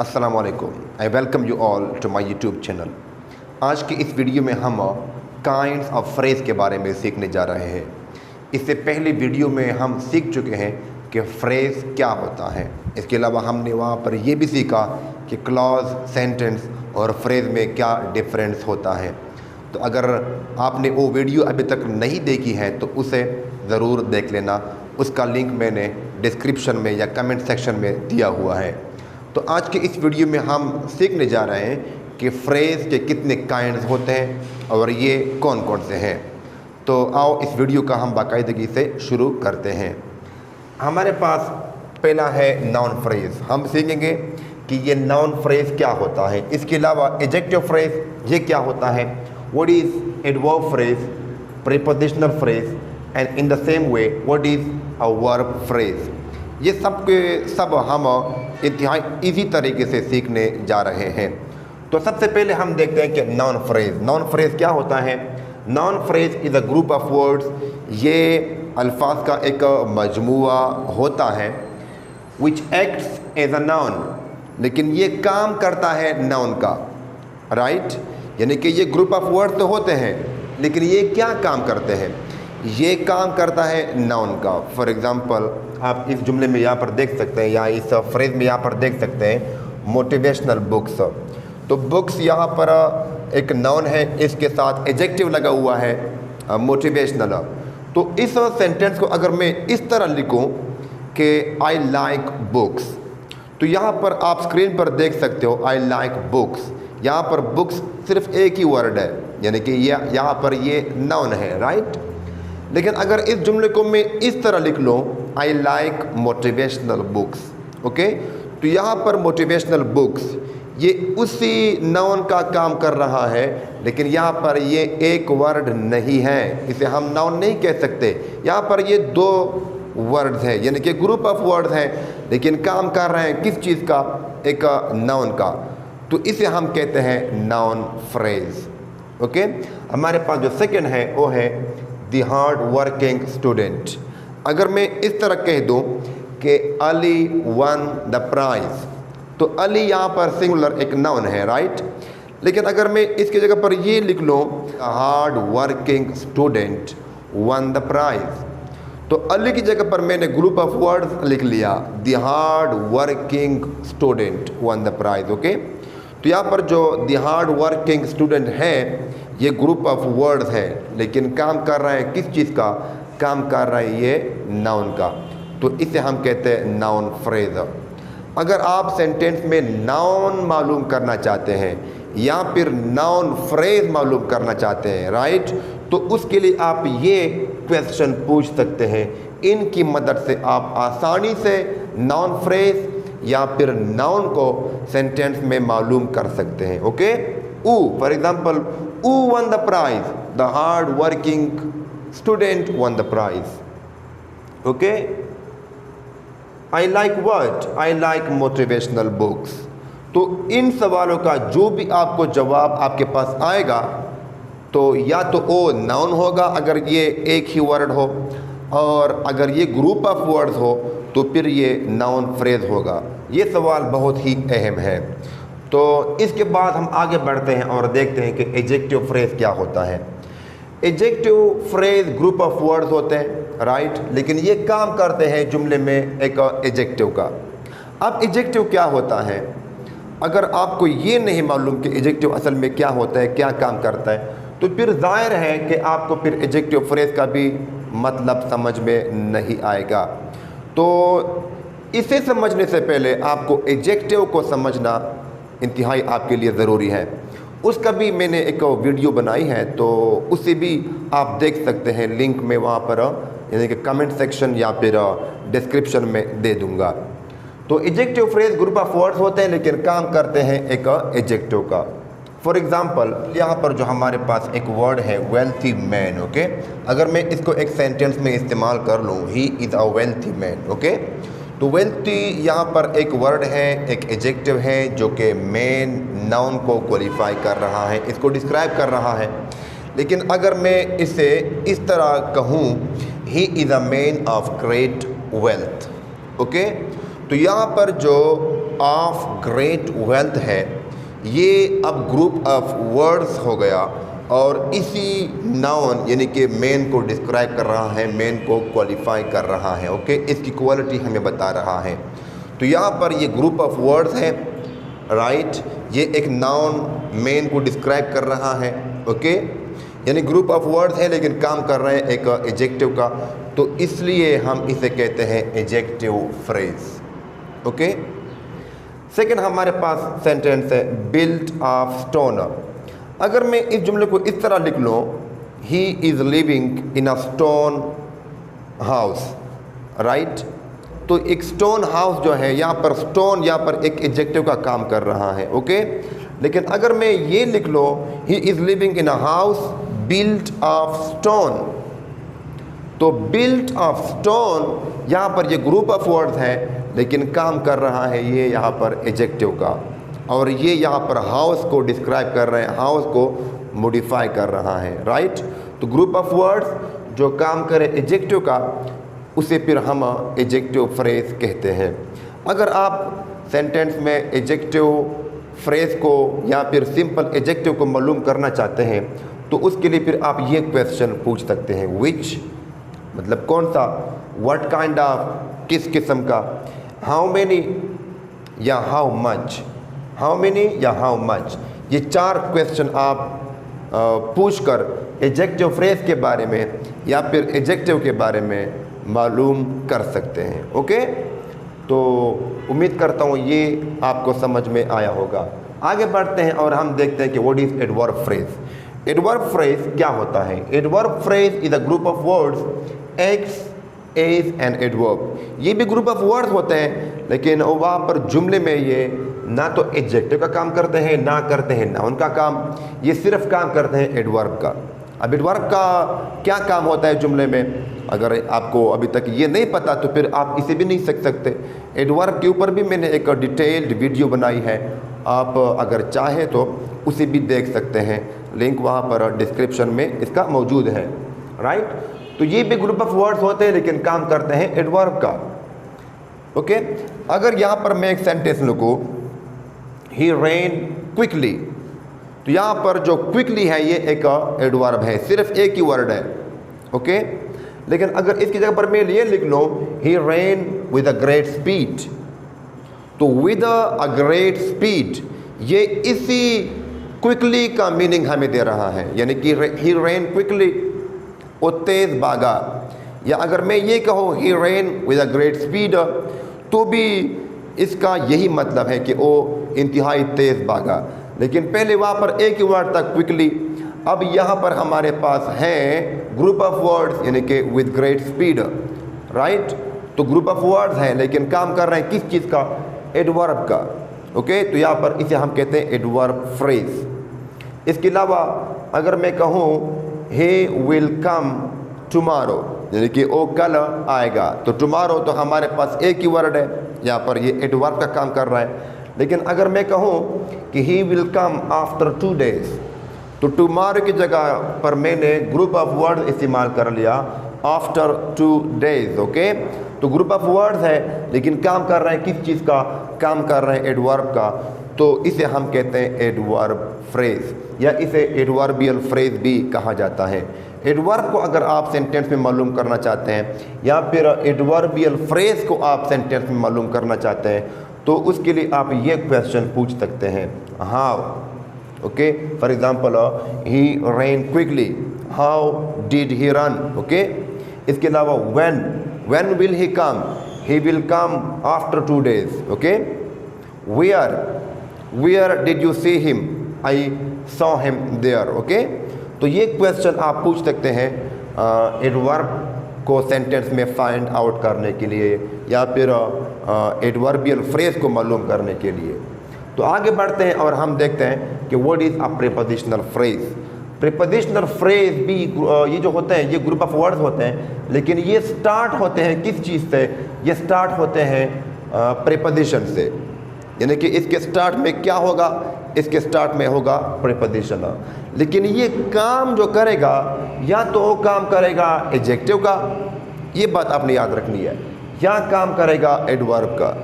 अस्सलाम वालेकुम। I welcome you all to my YouTube channel. आज की इस वीडियो में हम काइंड्स ऑफ फ्रेज़ के बारे में सीखने जा रहे हैं। इससे पहले वीडियो में हम सीख चुके हैं कि फ्रेज़ क्या होता है। इसके अलावा हमने वहाँ पर यह भी सीखा कि क्लॉज, सेंटेंस और फ्रेज़ में क्या डिफरेंस होता है। तो अगर आपने वो वीडियो अभी तक नहीं देखी है तो उसे ज़रूर देख लेना। उसका लिंक मैंने डिस्क्रिप्शन में या कमेंट सेक्शन में दिया हुआ है। तो आज के इस वीडियो में हम सीखने जा रहे हैं कि फ्रेज़ के कितने काइंड्स होते हैं और ये कौन कौन से हैं। तो आओ इस वीडियो का हम बाकायदगी से शुरू करते हैं। हमारे पास पहला है नाउन फ्रेज़। हम सीखेंगे कि ये नाउन फ्रेज़ क्या होता है। इसके अलावा एडजेक्टिव फ्रेज़ ये क्या होता है, what is adverb phrase, prepositional phrase and in the same way what is a verb phrase. ये सब के सब हम इंतहाई ईजी तरीके से सीखने जा रहे हैं। तो सबसे पहले हम देखते हैं कि नाउन फ्रेज़। नाउन फ्रेज़ क्या होता है। Noun phrase is a group of words. ये अल्फाज का एक मजमुआ होता है which acts as a noun, लेकिन ये काम करता है नाउन का, राइट। यानी कि ये ग्रुप ऑफ वर्ड्स तो होते हैं लेकिन ये क्या काम करते हैं, ये काम करता है नाउन का। फॉर एग्ज़ाम्पल आप इस जुमले में यहाँ पर देख सकते हैं या इस फ्रेज़ में यहाँ पर देख सकते हैं मोटिवेशनल बुक्स। तो बुक्स यहाँ पर एक नाउन है, इसके साथ एडजेक्टिव लगा हुआ है मोटिवेशनल। तो इस सेंटेंस को अगर मैं इस तरह लिखूँ कि आई लाइक बुक्स, तो यहाँ पर आप स्क्रीन पर देख सकते हो आई लाइक बुक्स। यहाँ पर बुक्स सिर्फ एक ही वर्ड है, यानी कि यहाँ पर ये नाउन है, राइट। लेकिन अगर इस जुमले को मैं इस तरह लिख लूँ I like motivational books, okay, तो यहाँ पर मोटिवेशनल बुक्स ये उसी नाउन का काम कर रहा है, लेकिन यहाँ पर ये एक वर्ड नहीं है, इसे हम नाउन नहीं कह सकते। यहाँ पर ये दो वर्ड्स हैं, यानी कि ग्रुप ऑफ वर्ड्स हैं, लेकिन काम कर रहे हैं किस चीज़ का, एक नाउन का। तो इसे हम कहते हैं नाउन फ्रेज़, ओके। हमारे पास जो सेकंड है वो है द हार्ड वर्किंग स्टूडेंट। अगर मैं इस तरह कह दूं कि अली वन द प्राइज़, तो अली यहाँ पर सिंगुलर एक नाउन है, राइट। लेकिन अगर मैं इसकी जगह पर ये लिख लूँ hard working student won the prize, तो अली की जगह पर मैंने ग्रुप ऑफ वर्ड्स लिख लिया the hard working student won the prize, okay. तो यहाँ पर जो द हार्ड वर्किंग स्टूडेंट है ये ग्रुप ऑफ वर्ड्स है, लेकिन काम कर रहा है किस चीज़ का, काम कर रहा है ये नाउन का। तो इसे हम कहते हैं नाउन फ्रेज़। अगर आप सेंटेंस में नाउन मालूम करना चाहते हैं या फिर नाउन फ्रेज़ मालूम करना चाहते हैं, राइट, तो उसके लिए आप ये क्वेश्चन पूछ सकते हैं। इनकी मदद से आप आसानी से नाउन फ्रेज़ या फिर नाउन को सेंटेंस में मालूम कर सकते हैं, okay. For example who won the prize, the hard working student won the prize, okay. I like what, I like motivational books। तो इन सवालों का जो भी आपको जवाब आपके पास आएगा तो या तो वो नाउन होगा अगर ये एक ही वर्ड हो, और अगर ये ग्रुप ऑफ वर्ड्स हो तो फिर ये नाउन फ्रेज़ होगा। ये सवाल बहुत ही अहम है। तो इसके बाद हम आगे बढ़ते हैं और देखते हैं कि एडजेक्टिव फ्रेज़ क्या होता है। Adjective phrase group of words होते हैं, राइट, लेकिन ये काम करते हैं जुमले में एक एडजेक्टिव का। अब एडजेक्टिव क्या होता है, अगर आपको ये नहीं मालूम कि एडजेक्टिव असल में क्या होता है, क्या काम करता है, तो फिर ज़ाहिर है कि आपको फिर एडजेक्टिव फ्रेज़ का भी मतलब समझ में नहीं आएगा। तो इसे समझने से पहले आपको एडजेक्टिव को समझना इंतहाई आपके लिए ज़रूरी है। उसका भी मैंने एक वीडियो बनाई है, तो उसे भी आप देख सकते हैं, लिंक में वहाँ पर यानी कि कमेंट सेक्शन या फिर डिस्क्रिप्शन में दे दूँगा। तो adjective phrase group of words होते हैं लेकिन काम करते हैं एक एडजेक्टिव का। फॉर एग्ज़ाम्पल यहाँ पर जो हमारे पास एक वर्ड है वेल्थी मैन, ओके। अगर मैं इसको एक सेंटेंस में इस्तेमाल कर लूँ he is a wealthy man, okay, तो वेल्थी यहाँ पर एक वर्ड है, एक एडजेक्टिव है जो कि मेन नाउन को क्वालिफाई कर रहा है, इसको डिस्क्राइब कर रहा है। लेकिन अगर मैं इसे इस तरह कहूँ he is a man of great wealth, okay, तो यहाँ पर जो ऑफ ग्रेट वेल्थ है, ये अब ग्रुप ऑफ वर्ड्स हो गया और इसी नाउन यानी कि मेन को डिस्क्राइब कर रहा है, मेन को क्वालिफाई कर रहा है। ओके, इसकी क्वालिटी हमें बता रहा है। तो यहाँ पर ये ग्रुप ऑफ वर्ड्स है, राइट, ये एक नाउन मेन को डिस्क्राइब कर रहा है। ओके, यानी ग्रुप ऑफ वर्ड्स है लेकिन काम कर रहे हैं एक एडजेक्टिव का, तो इसलिए हम इसे कहते हैं एडजेक्टिव फ्रेज। ओके, सेकंड हमारे पास सेंटेंस है बिल्ट ऑफ स्टोन। अगर मैं इस जुमले को इस तरह लिख लूँ, ही is living in a stone house, right, तो एक स्टोन हाउस जो है, यहाँ पर स्टोन यहाँ पर एक एडजेक्टिव का काम कर रहा है। ओके, लेकिन अगर मैं ये लिख लो ही is living in a house built of stone, तो बिल्ट ऑफ स्टोन यहाँ पर ये ग्रुप ऑफ वर्ड्स है लेकिन काम कर रहा है ये यहाँ पर एडजेक्टिव का, और ये यहाँ पर हाउस को डिस्क्राइब कर रहे हैं, हाउस को मॉडिफाई कर रहा है, राइट। तो ग्रुप ऑफ वर्ड्स जो काम करे एडजेक्टिव का, उसे फिर हम एडजेक्टिव फ्रेज कहते हैं। अगर आप सेंटेंस में एडजेक्टिव फ्रेज को या फिर सिंपल एडजेक्टिव को मालूम करना चाहते हैं तो उसके लिए फिर आप ये क्वेश्चन पूछ सकते हैं, विच मतलब कौन सा, व्हाट काइंड ऑफ किस किस्म का, हाउ मेनी या हाउ मच, हाउ मेनी या हाउ मच, ये चार क्वेश्चन आप पूछकर एडजेक्टिव फ्रेज के बारे में या फिर एडजेक्टिव के बारे में मालूम कर सकते हैं। ओके, तो उम्मीद करता हूँ ये आपको समझ में आया होगा। आगे बढ़ते हैं और हम देखते हैं कि what is adverb phrase. Adverb phrase क्या होता है? Adverb phrase is a group of words acts as an adverb. ये भी ग्रुप ऑफ वर्ड्स होते हैं लेकिन वहाँ पर जुमले में ये ना तो एडजेक्टिव का काम करते हैं ना करते हैं नाउन का काम, ये सिर्फ काम करते हैं एडवर्ब का। अब एडवर्ब का क्या काम होता है जुमले में, अगर आपको अभी तक ये नहीं पता तो फिर आप इसे भी नहीं सीख सकते। एडवर्ब के ऊपर भी मैंने एक डिटेल्ड वीडियो बनाई है, आप अगर चाहें तो उसे भी देख सकते हैं, लिंक वहाँ पर डिस्क्रिप्शन में इसका मौजूद है, राइट। तो ये भी ग्रुप ऑफ वर्ड्स होते हैं लेकिन काम करते हैं एडवर्ब का। ओके, अगर यहाँ पर मैं एक सेंटेंस लिखूँ, ही रेन क्विकली, तो यहाँ पर जो क्विकली है ये एक एडवर्ब है, सिर्फ एक ही वर्ड है। ओके, लेकिन अगर इसकी जगह पर मैं ये लिख लूँ he ran with a great speed, तो विद अ ग्रेट स्पीड ये इसी क्विकली का मीनिंग हमें दे रहा है, यानी कि ही रेन क्विकली, वो तेज़ भागा। या अगर मैं ये कहूँ he ran with a great speed, तो भी इसका यही मतलब है कि वो इंतहाई तेज़ भागा, लेकिन पहले वहाँ पर एक ही वर्ड था क्विकली, अब यहाँ पर हमारे पास है ग्रुप ऑफ वर्ड्स यानी कि विद ग्रेट स्पीड, राइट। तो ग्रुप ऑफ वर्ड्स हैं लेकिन काम कर रहे हैं किस चीज़ का, एडवर्ब का। ओके, तो यहाँ पर इसे हम कहते हैं एडवर्ब फ्रेज। इसके अलावा अगर मैं कहूँ ही विल कम टुमारो, यानी कि वो कल आएगा, तो टुमारो तो हमारे पास एक ही वर्ड है, यहाँ पर ये एडवर्ब का काम कर रहा है। लेकिन अगर मैं कहूँ कि ही विल कम आफ्टर 2 days, तो टुमारो की जगह पर मैंने ग्रुप ऑफ वर्ड इस्तेमाल कर लिया, आफ्टर 2 days। ओके, तो ग्रुप ऑफ वर्ड्स है लेकिन काम कर रहे हैं किस चीज़ का, काम कर रहे हैं एडवर्ब का, तो इसे हम कहते हैं एडवर्ब फ्रेज, या इसे एडवर्बियल फ्रेज भी कहा जाता है। एडवर्ब को अगर आप सेंटेंस में मालूम करना चाहते हैं या फिर एडवर्बियल फ्रेज को आप सेंटेंस में मालूम करना चाहते हैं तो उसके लिए आप ये क्वेश्चन पूछ सकते हैं, how. Okay, for example he ran quickly, how did he run. Okay, इसके अलावा when will he come, he will come after 2 days। Okay, where did you see him, I saw him there. Okay, तो ये question आप पूछ सकते हैं adverb को sentence में फाइंड आउट करने के लिए या फिर एडवर्बियल फ्रेज को मालूम करने के लिए। तो आगे बढ़ते हैं और हम देखते हैं कि what is a prepositional phrase. Prepositional phrase भी ये जो होते हैं ये ग्रुप ऑफ वर्ड्स होते हैं, लेकिन ये स्टार्ट होते हैं किस चीज़ से, ये स्टार्ट होते हैं प्रीपोजिशन से, यानी कि इसके स्टार्ट में क्या होगा, इसके स्टार्ट में होगा प्रीपोजिशन। लेकिन ये काम जो करेगा या तो वो काम करेगा एडजेक्टिव का, ये बात आपने याद रखनी है, या काम करेगा एडवर्ब का।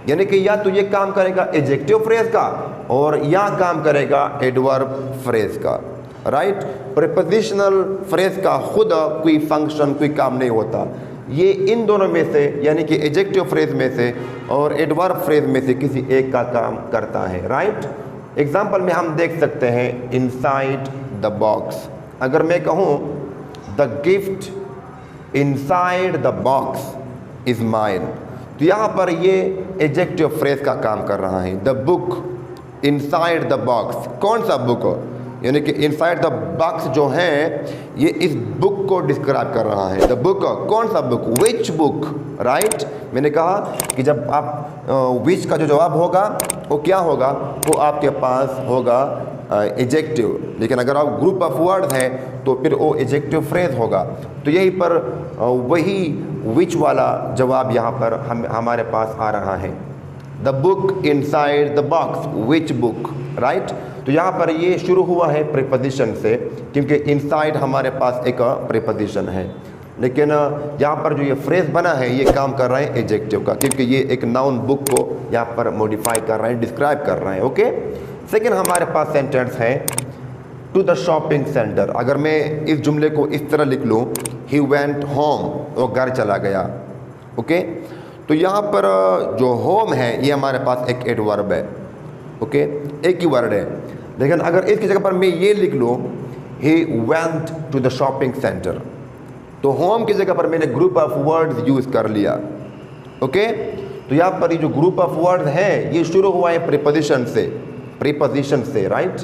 यानी कि या तो ये काम करेगा एडजेक्टिव फ्रेज का और या काम करेगा एडवर्ब फ्रेज का, राइट। प्रीपोजिशनल फ्रेज का खुद कोई फंक्शन, कोई काम नहीं होता, ये इन दोनों में से यानी कि एडजेक्टिव फ्रेज में से और एडवर्ब फ्रेज में से किसी एक का काम करता है, राइट। एग्जाम्पल में हम देख सकते हैं इनसाइड द बॉक्स। अगर मैं कहूँ the gift inside the box is mine, तो यहाँ पर ये एडजेक्टिव फ्रेज का काम कर रहा है। The book inside the box, कौन सा बुक, यानी कि इनसाइड द बॉक्स जो है ये इस बुक को डिस्क्राइब कर रहा है। द बुक, कौन सा बुक, विच बुक, राइट। मैंने कहा कि जब आप विच का जो जवाब होगा वो क्या होगा, वो आपके पास होगा एडजेक्टिव, लेकिन अगर आप ग्रुप ऑफ वर्ड है तो फिर वो एडजेक्टिव फ्रेज होगा। तो यहीं पर वही विच वाला जवाब यहाँ पर हमारे पास आ रहा है। The book inside the box, which book, right. तो यहाँ पर ये शुरू हुआ है प्रीपोजिशन से, क्योंकि इनसाइड हमारे पास एक प्रीपोजिशन है, लेकिन यहाँ पर जो ये फ्रेज बना है ये काम कर रहा है एडजेक्टिव का, क्योंकि ये एक नाउन बुक को यहाँ पर मॉडिफाई कर रहा है, डिस्क्राइब कर रहा है, ओके। सेकेंड हमारे पास सेंटेंस है टू द शॉपिंग सेंटर। अगर मैं इस जुमले को इस तरह लिख लूँ, ही वेंट होम, वो घर चला गया, ओके। तो यहाँ पर जो होम है ये हमारे पास एक एडवर्ब है, ओके, एक ही वर्ड है। लेकिन अगर इसकी जगह पर मैं ये लिख लूँ he went to the shopping centre, तो होम की जगह पर मैंने ग्रुप ऑफ वर्ड्स यूज़ कर लिया, ओके। तो यहाँ पर ये जो ग्रुप ऑफ वर्ड्स है ये शुरू हुआ है प्रीपोजिशन से, राइट।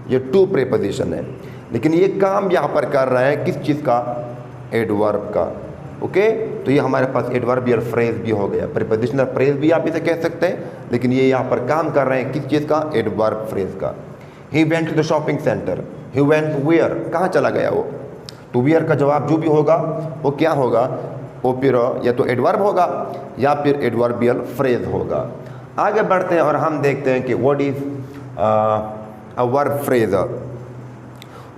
ये टू प्रीपोजिशन है, लेकिन ये काम यहाँ पर कर रहा है किस चीज़ का, एडवर्ब का, ओके। तो ये हमारे पास एडवर्बियल फ्रेज भी हो गया, प्रीपोजिशनल फ्रेज भी आप इसे कह सकते हैं, लेकिन ये यहाँ पर काम कर रहे हैं किस चीज़ का, एडवर्ब फ्रेज का। He went to the shopping centre, he went where, कहाँ चला गया वो, टू वेयर का जवाब जो भी होगा वो क्या होगा, वो फिर या तो एडवर्ब होगा या फिर एडवर्बियल फ्रेज होगा। आगे बढ़ते हैं और हम देखते हैं कि what is a verb phrase.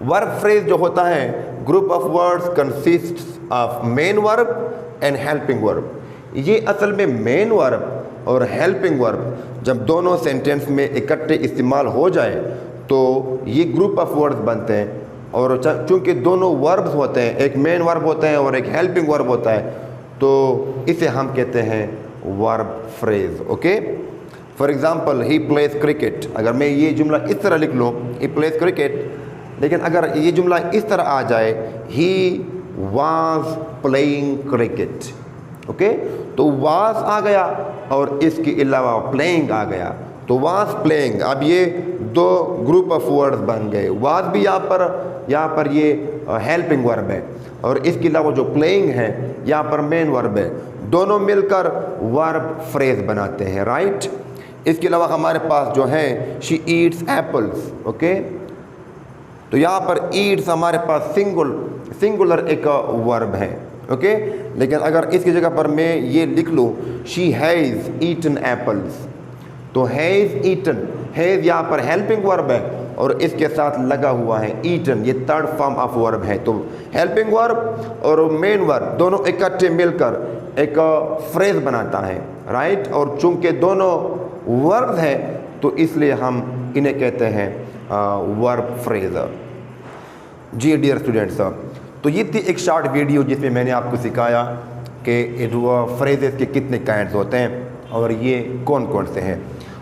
Verb phrase जो होता है, group of words consists of main verb and helping verb. ये असल में मेन वर्ब और हेल्पिंग वर्ब जब दोनों सेंटेंस में इकट्ठे इस्तेमाल हो जाए तो ये ग्रुप ऑफ वर्ड्स बनते हैं। और चूँकि दोनों वर्ब्स होते हैं, एक मेन वर्ब होता है और एक हेल्पिंग वर्ब होता है, तो इसे हम कहते हैं verb phrase, okay. For example he plays cricket. अगर मैं ये जुमला इस तरह लिख लूँ, ही प्लेज क्रिकेट, लेकिन अगर ये जुमला इस तरह आ जाए, he was playing cricket, okay, तो वाज आ गया और इसके अलावा प्लेइंग आ गया, तो वाज प्लेइंग। अब ये दो ग्रुप ऑफ वर्ड्स बन गए। वाज भी यहाँ पर ये हेल्पिंग वर्ब है और इसके अलावा जो प्लेइंग है यहाँ पर मेन वर्ब है, दोनों मिलकर वर्ब फ्रेज बनाते हैं, राइट। इसके अलावा हमारे पास जो है शी ईट्स एप्पल्स, ओके। तो यहाँ पर ईट्स हमारे पास सिंगुलर एक वर्ब है, ओके। लेकिन अगर इसकी जगह पर मैं ये लिख लूँ शी हैज़ ईटन एप्पल्स, तो हैज़ ईटन, हैज़ यहाँ पर हेल्पिंग वर्ब है और इसके साथ लगा हुआ है ईटन, ये थर्ड फॉर्म ऑफ वर्ब है। तो हेल्पिंग वर्ब और मेन वर्ब दोनों इकट्ठे मिलकर एक फ्रेज बनाता है, राइट। और चूंकि दोनों वर्ब है तो इसलिए हम इन्हें कहते हैं वर्ब फ्रेज। जी डियर स्टूडेंट्स, तो ये थी एक शॉर्ट वीडियो जिसमें मैंने आपको सिखाया कि फ्रेजेस के कितने काइंड्स होते हैं और ये कौन कौन से हैं।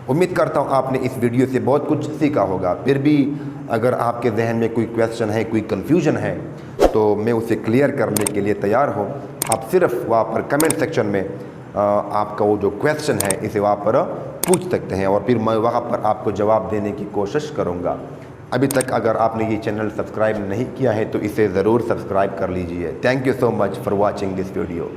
उम्मीद करता हूँ आपने इस वीडियो से बहुत कुछ सीखा होगा। फिर भी अगर आपके जहन में कोई क्वेश्चन है, कोई कन्फ्यूजन है, तो मैं उसे क्लियर करने के लिए तैयार हूँ। आप सिर्फ वहाँ पर कमेंट सेक्शन में आपका वो जो क्वेश्चन है इसे वहाँ पर पूछ सकते हैं और फिर मैं वहाँ पर आपको जवाब देने की कोशिश करूँगा। अभी तक अगर आपने ये चैनल सब्सक्राइब नहीं किया है तो इसे ज़रूर सब्सक्राइब कर लीजिए। Thank you so much for watching this video.